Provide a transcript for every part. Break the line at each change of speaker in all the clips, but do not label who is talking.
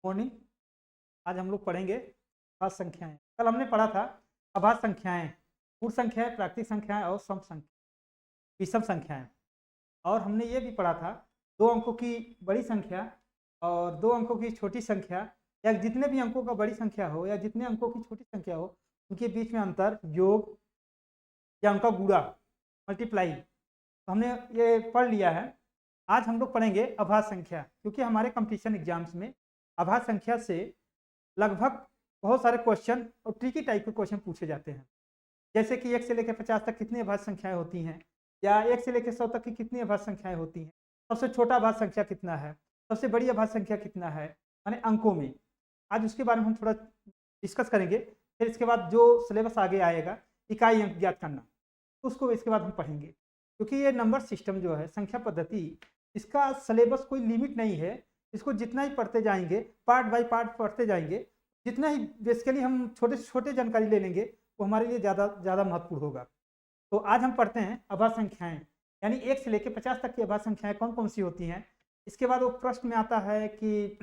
Morning. आज हम लोग पढ़ेंगे अभाज्य संख्याएं। कल हमने पढ़ा था अभाज्य संख्याएं, पूर्ण संख्याएं, प्राकृतिक संख्याएं और सम संख्या, विषम संख्याएं। और हमने ये भी पढ़ा था 2 अंकों की बड़ी संख्या और 2 अंकों की छोटी संख्या, या जितने भी अंकों का बड़ी संख्या हो या जितने अंकों की छोटी संख्या हो उनके बीच में अंतर, योग या उनका गुणा, मल्टीप्लाई, तो हमने ये पढ़ लिया है। आज हम लोग पढ़ेंगे अभाज्य संख्या, क्योंकि हमारे कंपटीशन एग्जाम्स में अभाज्य संख्या से लगभग बहुत सारे क्वेश्चन और ट्रिकी टाइप के क्वेश्चन पूछे जाते हैं। जैसे कि 1 से लेकर 50 तक कितनी अभाज्य संख्याएं होती हैं, या 1 से लेकर 100 तक की कितनी अभाज्य संख्याएं होती हैं, सबसे छोटा अभाज्य संख्या कितना है, सबसे बड़ी अभाज्य संख्या कितना है, माने अंकों में। आज उसके बारे में हम थोड़ा डिस्कस करेंगे। फिर इसके बाद जो सिलेबस आगे आएगा, इकाई अंक ज्ञात करना, उसको इसके बाद हम पढ़ेंगे। क्योंकि ये नंबर सिस्टम जो है, संख्या पद्धति, इसका सिलेबस कोई लिमिट नहीं है। इसको जितना ही पढ़ते जाएंगे, पार्ट बाय पार्ट पढ़ते जाएंगे, जितना ही बेसिकली हम छोटे से छोटे जानकारी ले लेंगे, वो हमारे लिए ज़्यादा महत्वपूर्ण होगा। तो आज हम पढ़ते हैं अभाज्य संख्याएं, यानी 1 से लेकर 50 तक की अभाज्य संख्याएं कौन कौन सी होती हैं। इसके बाद वो प्रश्न में आता है कि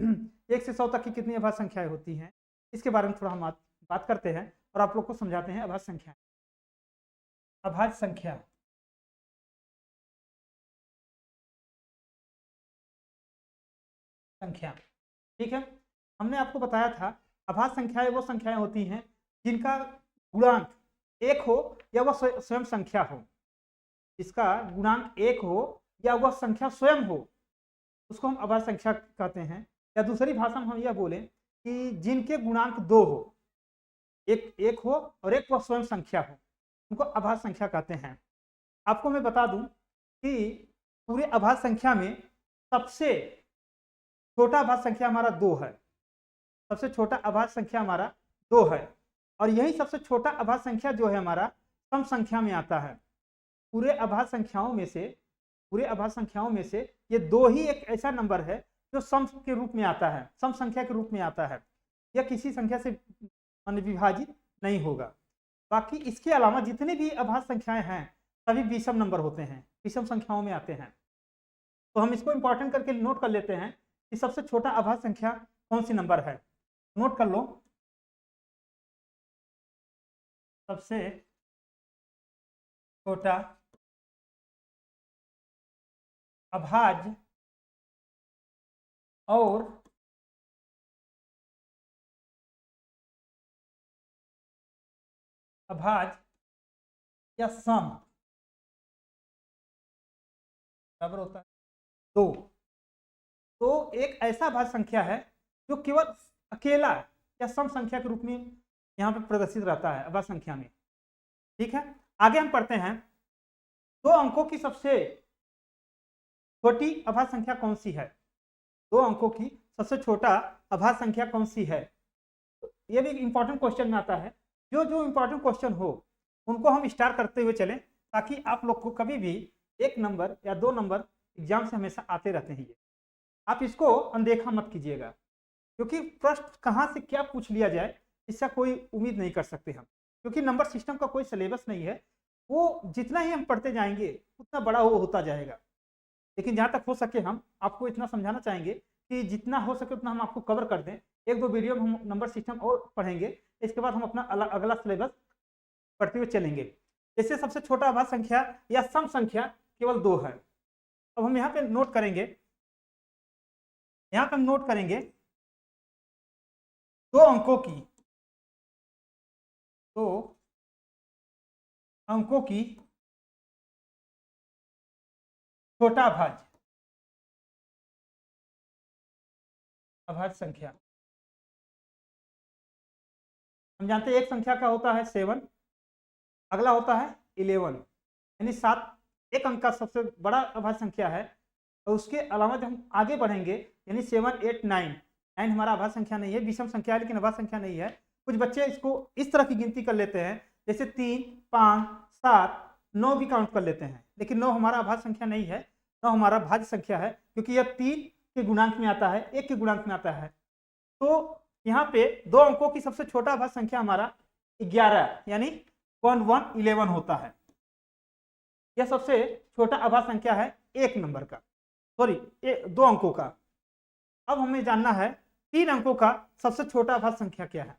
1 से 100 तक की कितनी अभाज्य संख्याएं होती हैं। इसके बारे में थोड़ा हम बात करते हैं और आप लोग को समझाते हैं अभाज्य संख्याएं। अभाज्य संख्या, ठीक है। हमने आपको बताया था अभाज्य संख्याएं वो संख्याएं होती हैं जिनका गुणांक 1 हो या वह स्वयं संख्या हो। इसका गुणांक 1 हो या वह संख्या स्वयं हो, उसको हम अभाज्य संख्या कहते हैं। या दूसरी भाषा में हम यह बोलें कि जिनके गुणांक 2 हो, एक हो और एक वह स्वयं संख्या हो, उनको अभाज्य संख्या कहते हैं। आपको मैं बता दूं कि पूरे अभाज्य संख्या में सबसे छोटा अभाज्य संख्या हमारा 2 है। सबसे छोटा अभाज्य संख्या हमारा 2 है, और यही सबसे छोटा अभाज्य संख्या जो है हमारा सम संख्या में आता है। पूरे अभाज्य संख्याओं में से ये 2 ही एक ऐसा नंबर है जो सम के रूप में आता है, सम संख्या के रूप में आता है। यह किसी संख्या से विभाजित नहीं होगा। बाकी इसके अलावा जितने भी अभाज्य संख्याएं हैं सभी विषम नंबर होते हैं, विषम संख्याओं में आते हैं। तो हम इसको इंपॉर्टेंट करके नोट कर लेते हैं कि सबसे छोटा अभाज्य संख्या कौन सी नंबर है। नोट कर लो, सबसे छोटा अभाज्य और अभाज्य या सम बराबर होता है 2। तो एक ऐसा अभाज्य संख्या है जो केवल अकेला या सम संख्या के रूप में यहाँ पे प्रदर्शित रहता है अभाज्य संख्या में। ठीक है, आगे हम पढ़ते हैं 2 अंकों की सबसे छोटी अभाज्य संख्या कौन सी है। 2 अंकों की सबसे छोटा अभाज्य संख्या कौन सी है, ये भी इंपॉर्टेंट क्वेश्चन में आता है। जो इंपॉर्टेंट क्वेश्चन हो उनको हम स्टार करते हुए चलें, ताकि आप लोग को कभी भी 1 नंबर या 2 नंबर एग्जाम से हमेशा आते रहते हैं। आप इसको अनदेखा मत कीजिएगा, क्योंकि प्रश्न कहाँ से क्या पूछ लिया जाए इसका कोई उम्मीद नहीं कर सकते हम, क्योंकि नंबर सिस्टम का कोई सिलेबस नहीं है। वो जितना ही हम पढ़ते जाएंगे उतना बड़ा वो होता जाएगा। लेकिन जहाँ तक हो सके हम आपको इतना समझाना चाहेंगे कि जितना हो सके उतना हम आपको कवर कर दें। 1-2 वीडियो में हम नंबर सिस्टम और पढ़ेंगे, इसके बाद हम अपना अगला सिलेबस पढ़ते हुए चलेंगे। जैसे सबसे छोटा अभाज्य संख्या या सम संख्या केवल 2 है। अब हम यहाँ पे नोट करेंगे, 2 अंकों की छोटा अभाज्य संख्या। हम जानते हैं एक संख्या का होता है 7, अगला होता है 11, यानी 7 एक अंक का सबसे बड़ा अभाज्य संख्या है। और उसके अलावा जब हम आगे बढ़ेंगे, यानी 7, 8, 9 हमारा अभाज्य संख्या नहीं है, विषम संख्या है लेकिन अभाज्य संख्या नहीं है। कुछ बच्चे इसको इस तरह की गिनती कर लेते हैं, जैसे 3, 5, 7, 9 भी काउंट कर लेते हैं, लेकिन 9 हमारा अभाज्य संख्या नहीं है। 9 हमारा भाज्य संख्या है, क्योंकि यह 3 के गुणांक में आता है, 1 के गुणांक में आता है। तो यहाँ पे 2 अंकों की सबसे छोटा अभाज्य संख्या हमारा 11, यानी 11 होता है। यह सबसे छोटा अभाज्य संख्या है 1 नंबर का, सॉरी 2 अंकों का। अब हमें जानना है 3 अंकों का सबसे छोटा अभाज्य संख्या क्या है?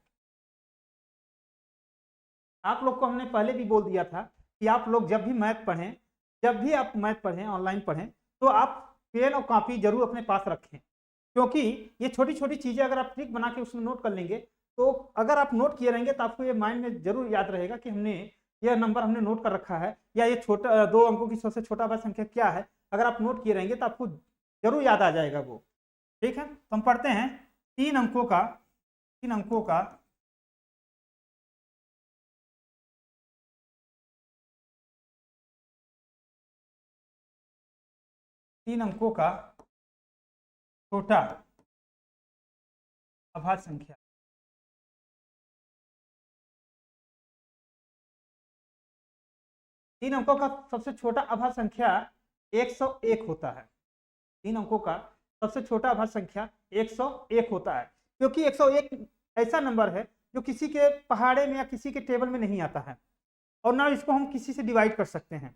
आप लोग को हमने पहले भी बोल दिया था कि आप लोग जब भी मैथ पढ़ें, जब भी आप मैथ पढ़ें, ऑनलाइन पढ़ें, तो आप पेन और कॉपी जरूर अपने पास रखें, क्योंकि ये छोटी छोटी चीज़ें अगर आप ट्रिक बना के उसमें नोट कर लेंगे, तो अगर आप नोट किए रहेंगे तो आपको ये माइंड में जरूर याद रहेगा कि हमने यह नंबर हमने नोट कर रखा है, या ये छोटा 2 अंकों की सबसे छोटा अभाज्य संख्या क्या है। अगर आप नोट किए रहेंगे तो आपको जरूर याद आ जाएगा वो। ठीक है, तो हम पढ़ते हैं 3 अंकों का 3 अंकों का 3 अंकों का छोटा अभाज्य संख्या। 3 अंकों का सबसे छोटा अभाज्य संख्या 101 होता है। 3 अंकों का सबसे छोटा अभाज्य संख्या 101 होता है, क्योंकि 101 ऐसा नंबर है जो किसी के पहाड़े में या किसी के टेबल में नहीं आता है, और ना इसको हम किसी से डिवाइड कर सकते हैं।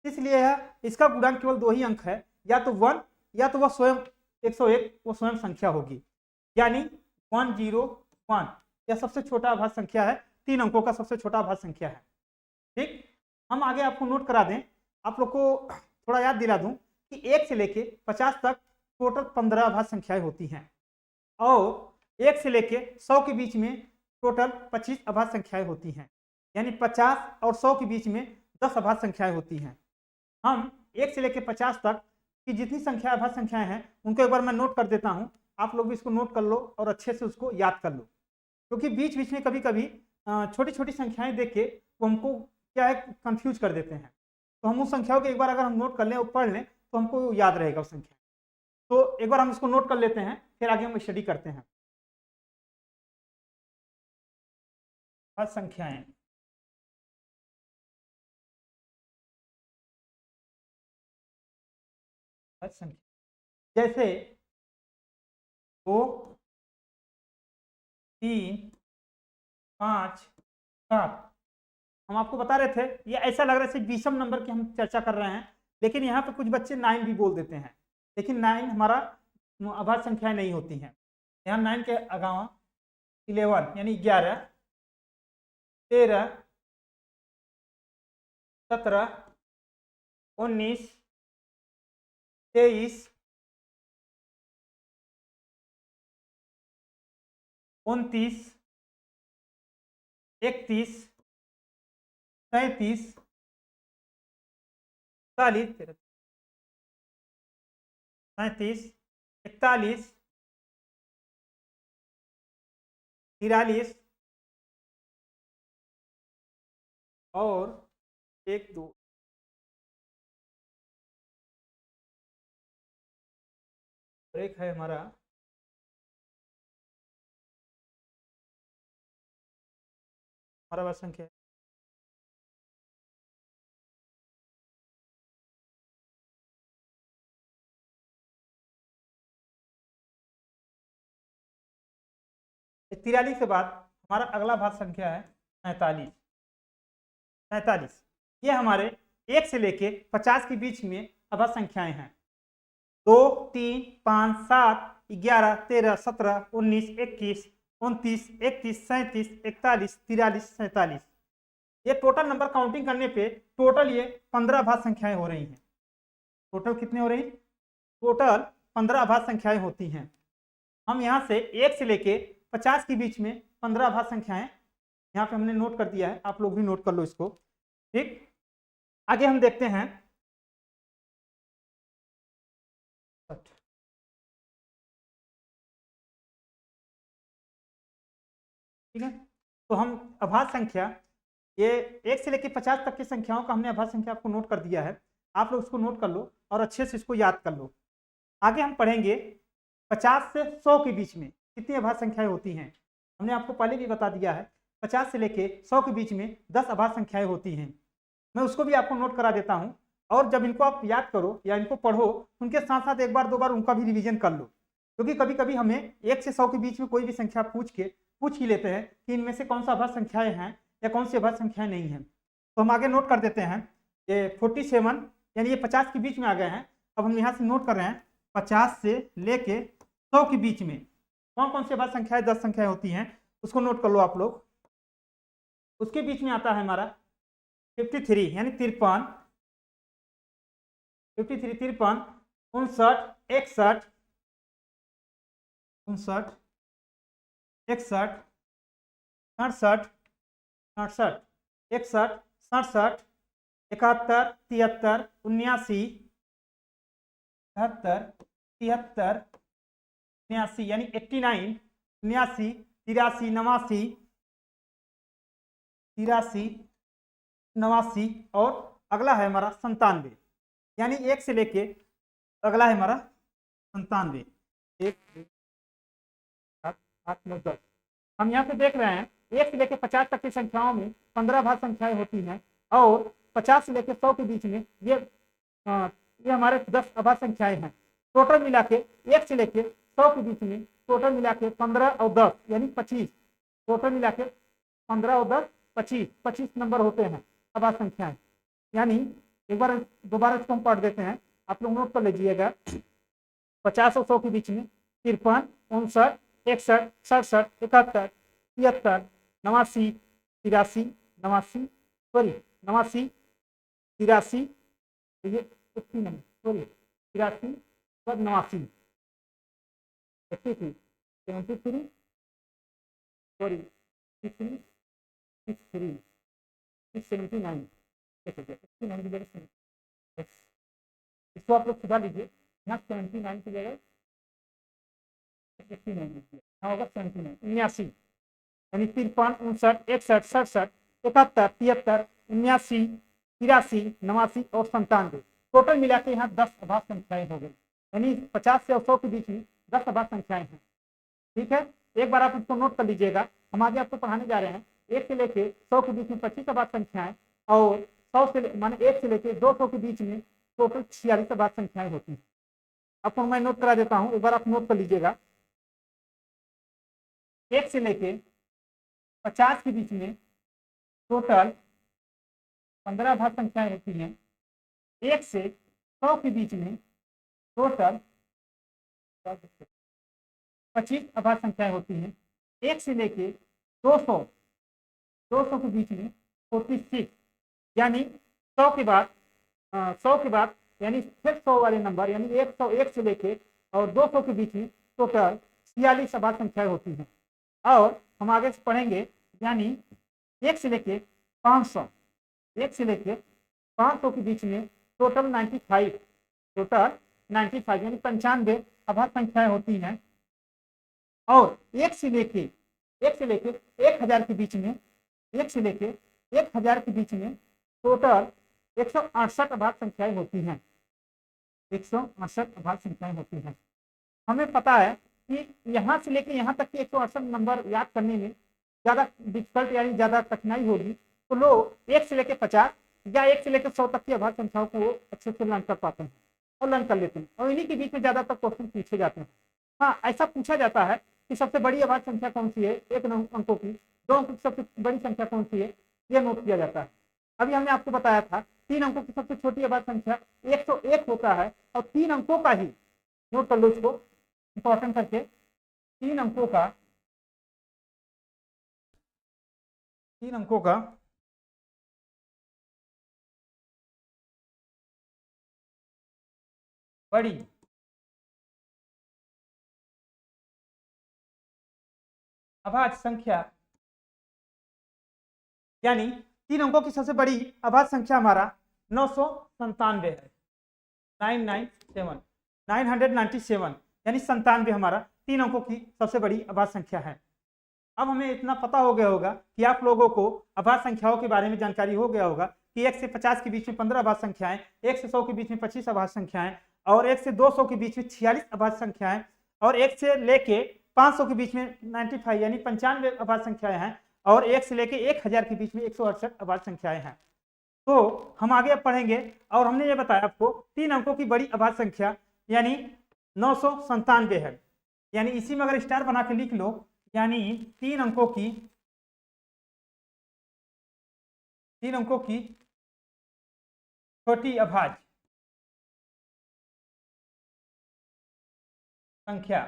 इसलिए इसका गुणांक केवल 2 ही अंक है, या तो 1 या तो वह स्वयं 101 वो स्वयं संख्या होगी, यानी 101 यह सबसे छोटा अभाज्य संख्या है, 3 अंकों का सबसे छोटा अभाज्य संख्या है। ठीक, हम आगे आपको नोट करा दें, आप लोग को थोड़ा याद दिला दूं कि 1 से लेके 50 तक टोटल 15 अभाज्य संख्याएं होती हैं, और 1 से लेके 100 के बीच में टोटल 25 अभाज्य संख्याएं होती हैं, यानी 50 और 100 के बीच में 10 अभाज्य संख्याएं होती हैं। हम 1 से लेके 50 तक की जितनी संख्या अभाज्य संख्याएं हैं उनको एक बार मैं नोट कर देता हूं, आप लोग भी इसको नोट कर लो और अच्छे से उसको याद कर लो, क्योंकि बीच बीच में कभी कभी छोटी छोटी संख्याएं देख के वो हमको क्या है कंफ्यूज कर देते हैं। तो हम उस संख्याओं को एक बार अगर हम नोट कर लें और पढ़ लें तो हमको याद रहेगा उस संख्या। तो एक बार हम इसको नोट कर लेते हैं, फिर आगे हम स्टडी करते हैं। संख्याएं संख्या जैसे 2 3 5 7, हम आपको बता रहे थे ये ऐसा लग रहा है विषम नंबर की हम चर्चा कर रहे हैं, लेकिन यहाँ पे कुछ बच्चे 9 भी बोल देते हैं, लेकिन 9 हमारा अभाज्य संख्याएं नहीं होती हैं। यहाँ 9 के अलावा 11 यानी 11 13 17 19 23 29 31 37 40 37 41 43 और 1 2 एक है हमारा संख्या है 43 के बाद हमारा अगला भाग संख्या है 47। 47 ये हमारे 1 से लेके 50 के बीच में अभाज्य संख्याएं हैं। 2 3 5 7 11 13 17 19 21 29 31 37 41 43 47, ये टोटल नंबर काउंटिंग करने पे टोटल ये 15 अभाज्य संख्याएं हो रही हैं। टोटल कितने हो रही? टोटल 15 अभाज्य संख्याएं होती हैं। हम यहाँ से 1 से लेके 50 के बीच में 15 अभाज्य संख्याएं यहाँ पे हमने नोट कर दिया है, आप लोग भी नोट कर लो इसको। ठीक, आगे हम देखते हैं ठीक है, तो हम अभाज्य संख्या ये 1 से लेके 50 तक की संख्याओं का हमने अभाज्य संख्या आपको नोट कर दिया है, आप लोग इसको नोट कर लो और अच्छे से इसको याद कर लो। आगे हम पढ़ेंगे 50 से 100 के बीच में कितनी अभाज्य संख्याएं होती हैं। हमने आपको पहले भी बता दिया है 50 से लेके 100 के बीच में 10 अभाज्य संख्याएं होती हैं। मैं उसको भी आपको नोट करा देता हूं, और जब इनको आप याद करो या इनको पढ़ो उनके साथ साथ एक बार 2 बार उनका भी रिवीजन कर लो, क्योंकि कभी कभी हमें 1 से 100 के बीच में कोई भी संख्या पूछ ही लेते हैं कि इनमें से कौन सा अभाज्य संख्याएं हैं या कौन सी अभाज्य संख्याएं नहीं हैं। तो हम आगे नोट कर देते हैं, ये 47 यानी ये 50 के बीच में आ गए हैं। अब हम यहाँ से नोट कर रहे हैं 50 से लेके 100 के बीच में कौन कौन सी अभाज्य संख्याएं 10 संख्याएं होती हैं उसको नोट कर लो आप लोग। उसके बीच में आता है हमारा 53 यानी 53, 53, 53, 59, 61, 59, 61, 67, 67, 61, 67, 71, 73, 79, 73, 73, 89 यानी 89, 89, 83, 89, 83, 89 और अगला है हमारा 97 यानी 1 से लेके अगला है हमारा 97। 1, 7, 8, 9, 10। हम यहाँ पे देख रहे हैं 1 से लेकर 50 तक की संख्याओं में 15 भाज्य संख्याएं होती हैं और 50 से लेकर 100 के बीच में ये हमारे 10 अभाज्य संख्याएं हैं। टोटल मिला के 1 से लेकर 100 के बीच में टोटल मिला के 15 और 10 यानी 25, टोटल मिला के 15 और 10 25 नंबर होते हैं अभाज्य संख्याएं। यानी एक बार दोबारा इसको हम पढ़ देते हैं, आप लोग नोट कर लीजिएगा। 50 और 100 के बीच में 53, 59, 61, 67, 71, 73, 89, 83, 89, सॉरी 89, 83, ये 89 सॉरी 83 पर 89, 83, 73 सॉरी 63, 63, 79, इसको आप लोग सुधार लीजिए। यहाँ 79 की जगह होगा 79, 79 यानी 53, 59, 61, 67, 71, 73, 79, 83, 89 और 97। टोटल मिला के यहाँ 10 अभाज्य संख्याएं हो गई, यानी 50 से 100 के बीच में 10 अभाज्य संख्याएं हैं। ठीक है, एक बार आप इसको नोट कर लीजिएगा। हम आगे आपको पढ़ाने जा रहे हैं 1 से लेके 100 के बीच में 25 अभाज्य संख्याएं और 100 से माने 1 से लेके 200 के बीच में टोटल 46 अभाज्य संख्याएं होती हैं। आपको मैं नोट करा देता हूं, एक बार आप नोट कर लीजिएगा। 1 से लेके 50 के बीच में टोटल 15 अभाज्य संख्याएं होती हैं। 1 से 100 के बीच में टोटल 25 अभाज्य संख्याएं होती हैं। 1 से लेके 200 के बीच में 46 यानी 100 के बाद 100 के बाद यानी फिर 100 वाले नंबर यानी 101 से लेके और 200 के बीच में टोटल 46 अभाज्य संख्याएं होती हैं। और हम आगे से पढ़ेंगे यानी 1 से लेके 500, 1 से लेके 500 के बीच में टोटल 95 यानी 95 अभाज्य संख्याएं होती हैं। और 1 से लेके 1000 के बीच में 1 से लेके 1000 के बीच में टोटल 168 अभाज्य संख्याएं होती हैं। 168 अभाज्य संख्याएं होती हैं। हमें पता है कि यहाँ से लेके यहाँ तक के 168 नंबर याद करने में ज़्यादा डिफिकल्ट यानी ज़्यादा कठिनाई होगी, तो लोग 1 से लेके 50 या 1 से लेकर 100 तक की अभाज्य संख्याओं को अच्छे से लर्न कर पाते हैं और लर्न कर लेते हैं और इन्हीं के बीच में ज़्यादातर क्वेश्चन पूछे जाते हैं। हाँ, ऐसा पूछा जाता है कि सबसे बड़ी अभाज्य संख्या कौन सी है 1 अंकों की, 2 अंकों की सबसे बड़ी संख्या कौन सी है, यह नोट किया जाता है। अभी हमने आपको बताया था 3 अंकों की सबसे छोटी अभाज्य संख्या 101 होता है और 3 अंकों का ही, नोट कर लो इसको इंपॉर्टेंट करके, 3 अंकों का बड़ी अभाज्य संख्या यानी 3 अंकों की सबसे बड़ी अभाज्य संख्या हमारा 997 है। 997 यानी 97 हमारा 3 अंकों की सबसे बड़ी अभाज्य संख्या है। अब हमें इतना पता हो गया होगा कि आप लोगों को अभाज्य संख्याओं के बारे में जानकारी हो गया होगा कि 1 से 50 के बीच में 15 अभाज्य संख्याएं, 1 से 100 के बीच में 25 अभाज्य संख्याएं और 1 से 200 के बीच में 46 अभाज्य संख्याएं और 1 से लेके 500 के बीच में 95 यानी 95 अभाज्य संख्याएं हैं और 1 से लेके 1000 के बीच में 168 अभाज्य संख्याएं हैं। तो हम आगे पढ़ेंगे और हमने ये बताया आपको 3 अंकों की बड़ी अभाज्य संख्या यानी 997 है। यानी इसी में अगर स्टार बना के लिख लो यानी 3 अंकों की छोटी अभाज्य संख्या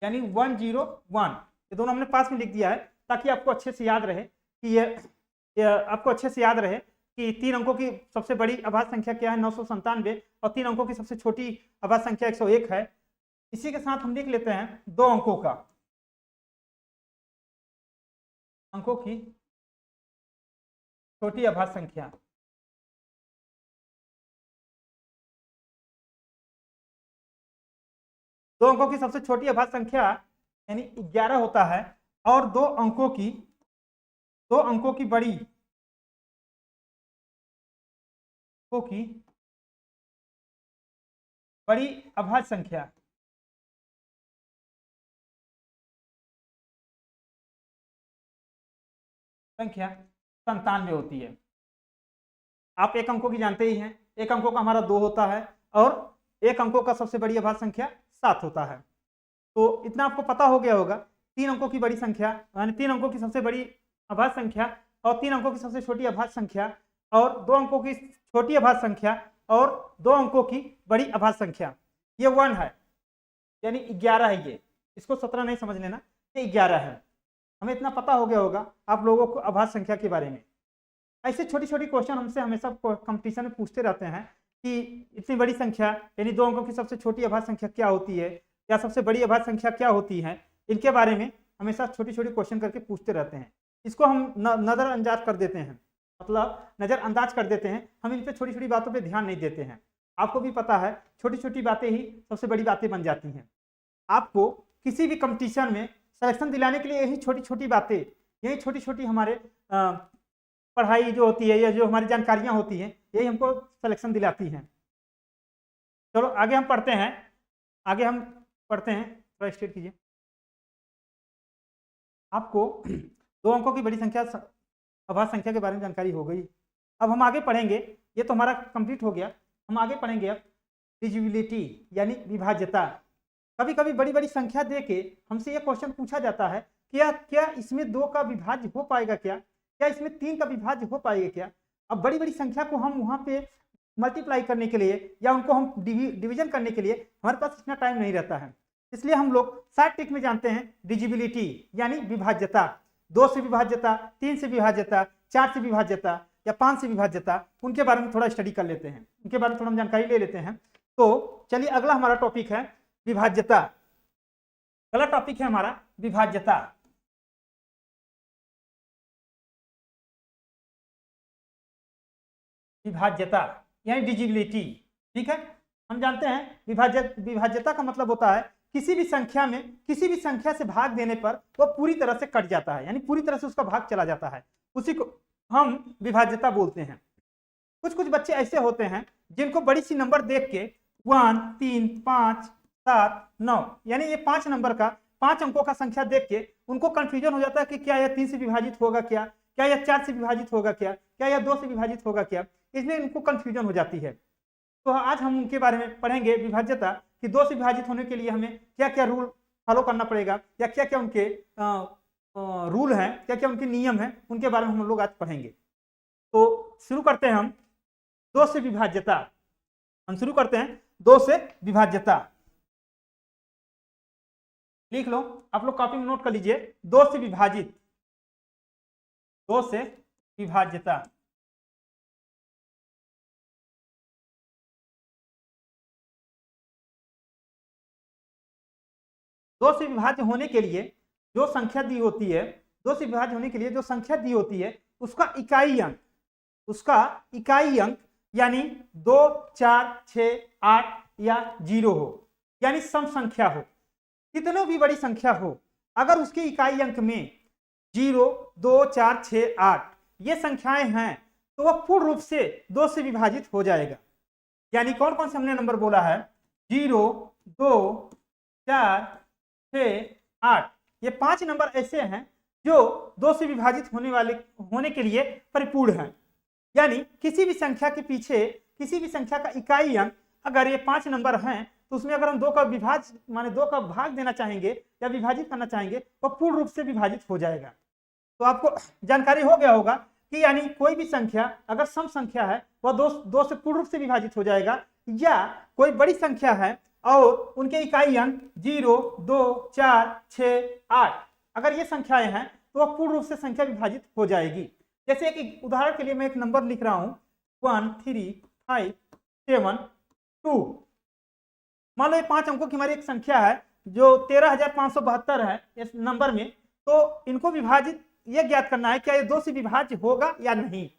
यानी 101, ये दोनों हमने पास में लिख दिया है ताकि आपको अच्छे से याद रहे कि ये आपको अच्छे से याद रहे कि 3 अंकों की सबसे बड़ी अभाज्य संख्या क्या है 997 और 3 अंकों की सबसे छोटी अभाज्य संख्या 101 है। इसी के साथ हम लिख लेते हैं 2 अंकों की छोटी अभाज्य संख्या। दो अंकों की सबसे छोटी अभाज्य संख्या यानी 11 होता है और 2 अंकों की बड़ी अभाज्य संख्या संख्या 97 होती है। आप एक अंकों की जानते ही हैं, एक अंकों का हमारा 2 होता है और एक अंकों का सबसे बड़ी अभाज्य संख्या 7 होता है। तो इतना आपको पता हो गया होगा। 3 अंकों की बड़ी संख्या यानी 3 अंकों की सबसे बड़ी अभाज्य संख्या और 3 अंकों की सबसे छोटी अभाज्य संख्या और 2 अंकों की छोटी अभाज्य संख्या और 2 अंकों की बड़ी अभाज्य संख्या, ये 1 है यानी 11 है। ये इसको 17 नहीं समझ लेना, ये 11 है। हमें इतना पता हो गया होगा आप लोगों को अभाज्य संख्या के बारे में। ऐसे छोटी छोटी क्वेश्चन हमसे हमेशा कंपटीशन में पूछते रहते हैं कि इतनी बड़ी संख्या यानी 2 अंकों की सबसे छोटी अभाज्य संख्या क्या होती है या सबसे बड़ी अभाज्य संख्या क्या होती है, इनके बारे में हमेशा छोटी छोटी क्वेश्चन करके पूछते रहते हैं। इसको हम नज़रअंदाज कर देते हैं, मतलब नज़रअंदाज कर देते हैं। हम इन पर छोटी छोटी बातों पर ध्यान नहीं देते हैं। आपको भी पता है छोटी छोटी बातें ही सबसे बड़ी बातें बन जाती हैं। आपको किसी भी कंपटीशन में सिलेक्शन दिलाने के लिए यही छोटी छोटी बातें, यही छोटी छोटी हमारे पढ़ाई जो होती है या जो हमारी जानकारियां होती हैं, यही हमको सिलेक्शन दिलाती हैं। चलो आगे हम पढ़ते हैं। थोड़ा स्टेट कीजिए। आपको 2 अंकों की बड़ी संख्या अभाज्य संख्या के बारे में जानकारी हो गई। अब हम आगे पढ़ेंगे, ये तो हमारा कंप्लीट हो गया। हम आगे पढ़ेंगे अब डिविजिबिलिटी यानी विभाज्यता। कभी कभी बड़ी बड़ी संख्या दे के हमसे ये क्वेश्चन पूछा जाता है क्या इसमें 2 का विभाज्य हो पाएगा, क्या इसमें 3 का विभाज्य हो पाएगा क्या। अब बड़ी बड़ी संख्या को हम वहाँ पे मल्टीप्लाई करने के लिए या उनको हम डिवीजन करने के लिए हमारे पास इतना टाइम नहीं रहता है। इसलिए हम लोग शॉर्ट ट्रिक में जानते हैं डिविजिबिलिटी यानी विभाज्यता। 2 से विभाज्यता, 3 से विभाज्यता, 4 से विभाज्यता या 5 से विभाज्यता, उनके बारे में थोड़ा स्टडी कर लेते हैं, उनके बारे में थोड़ा जानकारी ले लेते हैं। तो चलिए अगला हमारा टॉपिक है विभाज्यता। अगला टॉपिक है हमारा विभाज्यता। विभाज्यता यानी डिविजिबिलिटी। ठीक है, हम जानते हैं विभाज्यता का मतलब होता है किसी भी संख्या से भाग देने पर वो पूरी तरह से कट जाता है, यानी पूरी तरह से उसका भाग चला जाता है, उसी को हम विभाज्यता बोलते हैं। कुछ बच्चे ऐसे होते हैं जिनको बड़ी सी नंबर देख के 1, 3, 5, 7, 9 यानी ये 5 नंबर का 5 अंकों का संख्या देख के उनको कंफ्यूजन हो जाता है कि क्या यह 3 से विभाजित होगा, क्या यह 4 से विभाजित होगा, क्या यह 2 से विभाजित होगा, इसलिए इनको कंफ्यूजन हो जाती है। तो आज हम उनके बारे में पढ़ेंगे विभाज्यता कि 2 से विभाजित होने के लिए हमें क्या क्या रूल फॉलो करना पड़ेगा या क्या क्या उनके रूल हैं, क्या क्या उनके नियम हैं, उनके बारे में हम लोग आज पढ़ेंगे। तो शुरू करते हैं हम 2 से विभाज्यता। हम शुरू करते हैं 2 से विभाज्यता। लिख लो, आप लोग कॉपी में नोट कर लीजिए। 2 से विभाजित, 2 से विभाज्यता। दो से विभाज्य होने के लिए जो संख्या दी होती है, 2 से विभाज्य होने के लिए जो संख्या दी होती है उसका इकाई अंक यानी 2, 4, 6, 8 या 0 हो, यानी सम संख्या हो। कितनों भी बड़ी संख्या हो, अगर उसके इकाई अंक में 0, 2, 4, 6, 8 ये संख्याएं हैं तो वह पूर्ण रूप से 2 से विभाजित हो जाएगा। यानी कौन कौन से हमने नंबर बोला है? 0, 2, 4, 6, 8 ये 5 नंबर ऐसे हैं जो 2 से विभाजित होने के लिए परिपूर्ण हैं। यानी किसी भी संख्या के पीछे किसी भी संख्या का इकाई अंक अगर ये 5 नंबर हैं तो उसमें अगर हम 2 का विभाज्य माने 2 का भाग देना चाहेंगे या विभाजित करना चाहेंगे तो पूर्ण रूप से विभाजित हो जाएगा। तो आपको जानकारी हो गया होगा कि यानी कोई भी संख्या अगर सम संख्या है वह 2 से पूर्ण रूप से विभाजित हो जाएगा, या कोई बड़ी संख्या है और उनके इकाई अंक 0, 2, 4, 6, 8 अगर ये संख्याएं हैं तो वह पूर्ण रूप से संख्या विभाजित हो जाएगी। जैसे एक उदाहरण के लिए मैं एक नंबर लिख रहा हूं 1, 3, 5, 7, 2। मान लो ये 5 अंकों की हमारी एक संख्या है जो 13,572 है इस नंबर में, तो इनको विभाजित ये ज्ञात करना है क्या ये 2 से विभाज्य होगा या नहीं।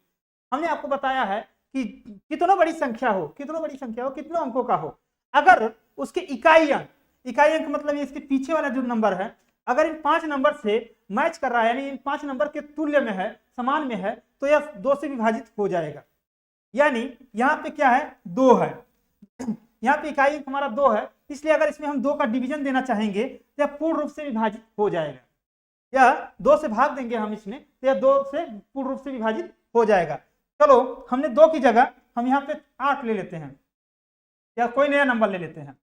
हमने आपको बताया है कि कितना बड़ी संख्या हो, कितने अंकों का हो, अगर उसके इकाई अंक मतलब इसके पीछे वाला जो नंबर है अगर इन 5 नंबर से मैच कर रहा है, यानी इन 5 नंबर के तुल्य में है, समान में है, तो यह 2 से विभाजित हो जाएगा। यानी यहाँ पे क्या है 2 है, यहाँ पे इकाई अंक हमारा 2 है, इसलिए अगर इसमें हम 2 का डिवीजन देना चाहेंगे तो यह पूर्ण रूप से विभाजित हो जाएगा। यह 2 से भाग देंगे हम इसमें तो यह 2 से पूर्ण रूप से विभाजित हो जाएगा। चलो हमने 2 की जगह हम यहाँ पे 8 ले लेते हैं या कोई नया नंबर ले लेते हैं।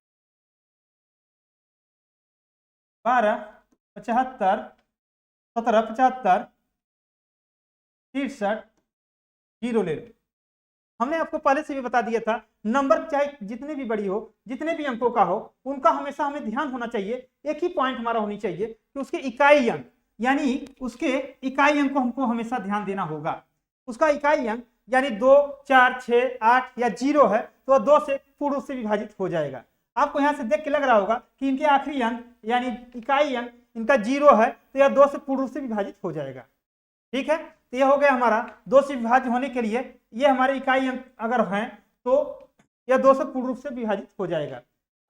12, 75, 17, 75, 63, 0 ले लो। हमने आपको पहले से भी बता दिया था नंबर चाहे जितने भी बड़ी हो, जितने भी अंकों का हो, उनका हमेशा हमें ध्यान होना चाहिए, एक ही पॉइंट हमारा होनी चाहिए कि उसके इकाई अंक, यानी उसके इकाई अंक को हमको हमेशा ध्यान देना होगा। उसका इकाई अंक यानी 2, 4, 6, 8 या 0 है तो वह 2 से पूर्ण रूप से विभाजित हो जाएगा। आपको यहाँ से देख के लग रहा होगा कि इनके आखिरी अंक यानी इकाई अंक इनका 0 है तो यह 2 से पूर्ण रूप से विभाजित हो जाएगा। ठीक है, तो यह हो गया हमारा 2 से विभाज्य होने के लिए ये हमारे इकाई अंक अगर हैं तो यह 2 से पूर्ण रूप से विभाजित हो जाएगा।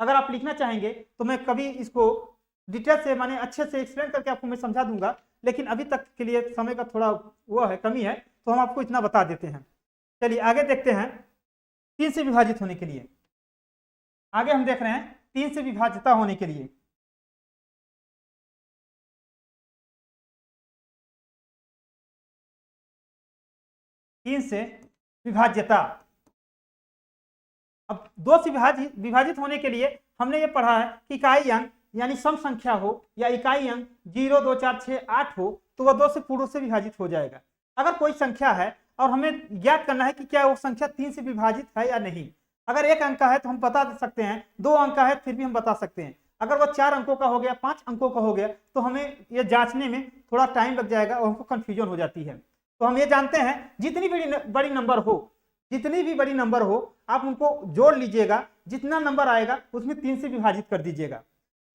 अगर आप लिखना चाहेंगे तो मैं कभी इसको डिटेल से माने अच्छे से एक्सप्लेन करके आपको मैं समझा दूंगा, लेकिन अभी तक के लिए समय का थोड़ा वो है, कमी है, तो हम आपको इतना बता देते हैं। चलिए आगे देखते हैं 3 से विभाजित होने के लिए। आगे हम देख रहे हैं 3 से विभाज्यता होने के लिए। तीन से विभाज्यता। अब 2 से विभाजित होने के लिए हमने ये पढ़ा है कि इकाई अंक यानी सम संख्या हो या इकाई अंक 0, 2, 4, 6, 8 हो तो वह 2 से पूर्ण से विभाजित हो जाएगा। अगर कोई संख्या है और हमें ज्ञात करना है कि क्या वो संख्या 3 से विभाजित है या नहीं। अगर 1 अंक का है तो हम बता सकते हैं, 2 अंक का है फिर भी हम बता सकते हैं। अगर वह 4 अंकों का हो गया, 5 अंकों का हो गया तो हमें यह जांचने में थोड़ा टाइम लग जाएगा और हमको कंफ्यूजन हो जाती है। तो हम ये जानते हैं जितनी बड़ी नंबर हो, जितनी भी बड़ी नंबर हो आप उनको जोड़ लीजिएगा, जितना नंबर आएगा उसमें 3 से विभाजित कर दीजिएगा।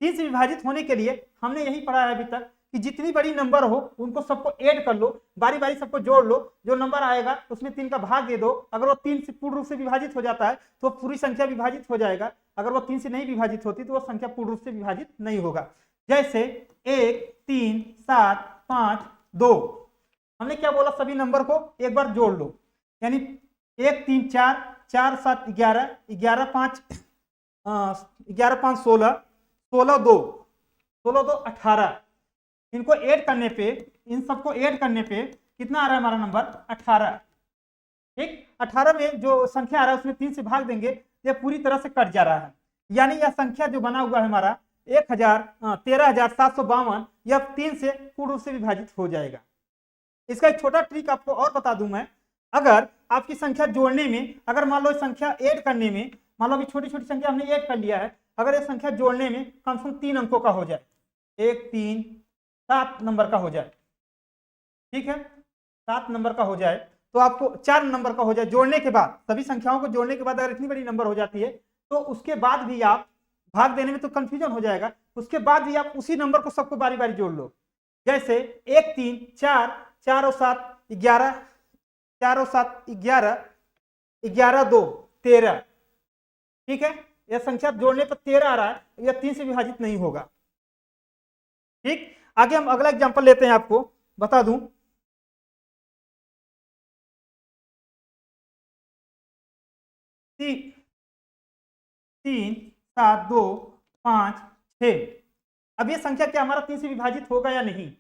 3 से विभाजित होने के लिए हमने यही पढ़ा है अभी तक कि जितनी बड़ी नंबर हो उनको सबको ऐड कर लो, बारी बारी सबको जोड़ लो, जो नंबर आएगा उसमें 3 का भाग दे दो। अगर वो 3 से पूर्ण रूप से विभाजित हो जाता है तो पूरी संख्या विभाजित हो जाएगा, अगर वो 3 से नहीं विभाजित होती तो वो संख्या पूर्ण रूप से विभाजित नहीं होगा। जैसे 1, 3, 7, 5, 2, हमने क्या बोला, सभी नंबर को एक बार जोड़ लो, यानी 1, 3, 4, 4, 7, 11, 11, 5, 11, 5, 16, 16, 2, 16, 2, 18। इनको ऐड करने पे, इन सबको ऐड करने पे कितना आ रहा है हमारा नंबर 18। ठीक, 18 में जो संख्या आ रहा है उसमें 3 से भाग देंगे, ये पूरी तरह से कट जा रहा है, यानी यह संख्या जो बना हुआ है हमारा 13,752 यह 3 से पूर्ण रूप से विभाजित हो जाएगा। इसका एक छोटा ट्रिक आपको और बता दूं मैं, अगर आपकी संख्या जोड़ने में, अगर मान लो संख्या ऐड करने में, मान लो अभी छोटी छोटी संख्या हमने ऐड कर लिया है, अगर ये संख्या जोड़ने में कम से कम 3 अंकों का हो जाए, 1, 3, 7 नंबर का हो जाए, ठीक है, 7 नंबर का हो जाए तो आपको 4 नंबर का हो जाए जोड़ने के बाद, सभी संख्याओं को जोड़ने के बाद अगर इतनी बड़ी नंबर हो जाती है तो उसके बाद भी आप भाग देने में तो कंफ्यूजन हो जाएगा, उसके बाद भी आप उसी नंबर को सबको बारी बारी जोड़ लो। जैसे 1, 3, 4, 4 और 7, 11, 4 और 7, 11, 11, 2, 13। ठीक है, यह संख्या जोड़ने पर 13 आ रहा है, यह 3 से विभाजित नहीं होगा। ठीक, आगे हम अगला एग्जांपल लेते हैं, आपको बता दूं 3, 7, 2, 5, 6। अब ये संख्या क्या हमारा 3 से विभाजित होगा या नहीं।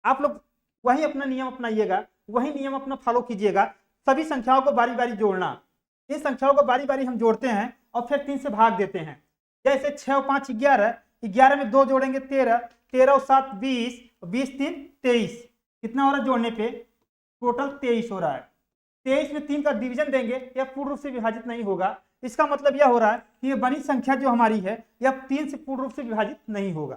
आप लोग वही अपना नियम अपनाइएगा, वही नियम अपना फॉलो कीजिएगा, सभी संख्याओं को बारी बारी जोड़ना। इन संख्याओं को बारी बारी हम जोड़ते हैं और फिर 3 से भाग देते हैं। जैसे 6 और 5 11, 11 में 2 जोड़ेंगे 13, 13 और 7 20, 20 3 23। कितना हो रहा है जोड़ने पे, टोटल 23 हो रहा है। 23 में 3 का डिवीजन देंगे, यह पूर्ण रूप से विभाजित नहीं होगा, इसका मतलब यह हो रहा है कि ये बनी संख्या जो हमारी है यह 3 से पूर्ण रूप से विभाजित नहीं होगा।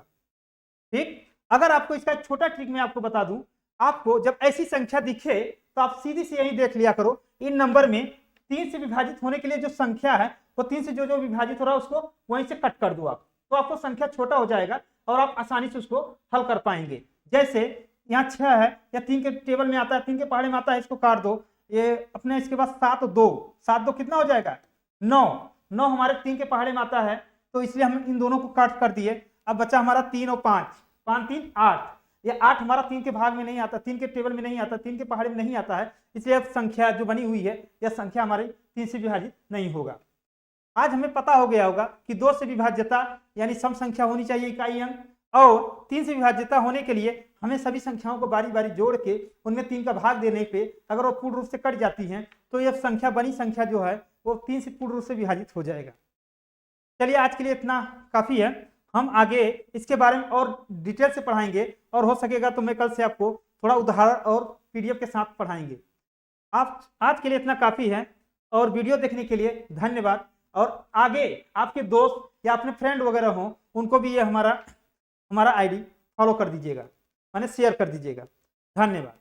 ठीक, अगर आपको इसका एक छोटा ट्रिक मैं आपको बता दूं, आपको जब ऐसी संख्या दिखे तो आप सीधी सी यही देख लिया करो, इन नंबर में 3 से विभाजित होने के लिए जो संख्या है वो 3 से जो जो विभाजित हो रहा है उसको वहीं से कट कर दो आप, तो आपको संख्या छोटा हो जाएगा और आप आसानी से उसको हल कर पाएंगे। जैसे यहाँ 6 है या 3 के टेबल में आता है, 3 के पहाड़े में आता है, इसको काट दो, ये अपने इसके बाद 7 2 कितना हो जाएगा 9, 9 हमारे 3 के पहाड़े में आता है, तो इसलिए हम इन दोनों को काट कर दिए। अब बचा हमारा 3 और 5, 5 3 8, ये 8 हमारा 3 के भाग में नहीं आता, 3 के टेबल में नहीं आता, 3 के पहाड़े में नहीं आता है, इसलिए अब संख्या जो बनी हुई है यह संख्या हमारी 3 से विभाजित नहीं होगा। आज हमें पता हो गया होगा कि 2 से विभाज्यता यानी सम संख्या होनी चाहिए इकाई अंक, और 3 से विभाज्यता होने के लिए हमें सभी संख्याओं को बारी बारी जोड़ के उनमें 3 का भाग देने पे अगर वो पूर्ण रूप से कट जाती हैं तो यह संख्या बनी संख्या जो है वो 3 से पूर्ण रूप से विभाजित हो जाएगा। चलिए आज के लिए इतना काफ़ी है, हम आगे इसके बारे में और डिटेल से पढ़ाएंगे और हो सकेगा तो मैं कल से आपको थोड़ा उदाहरण और पीडीएफ के साथ पढ़ाएंगे। आप आज के लिए इतना काफ़ी है और वीडियो देखने के लिए धन्यवाद। और आगे आपके दोस्त या अपने फ्रेंड वगैरह हों उनको भी ये हमारा आईडी फॉलो कर दीजिएगा, माने शेयर कर दीजिएगा। धन्यवाद।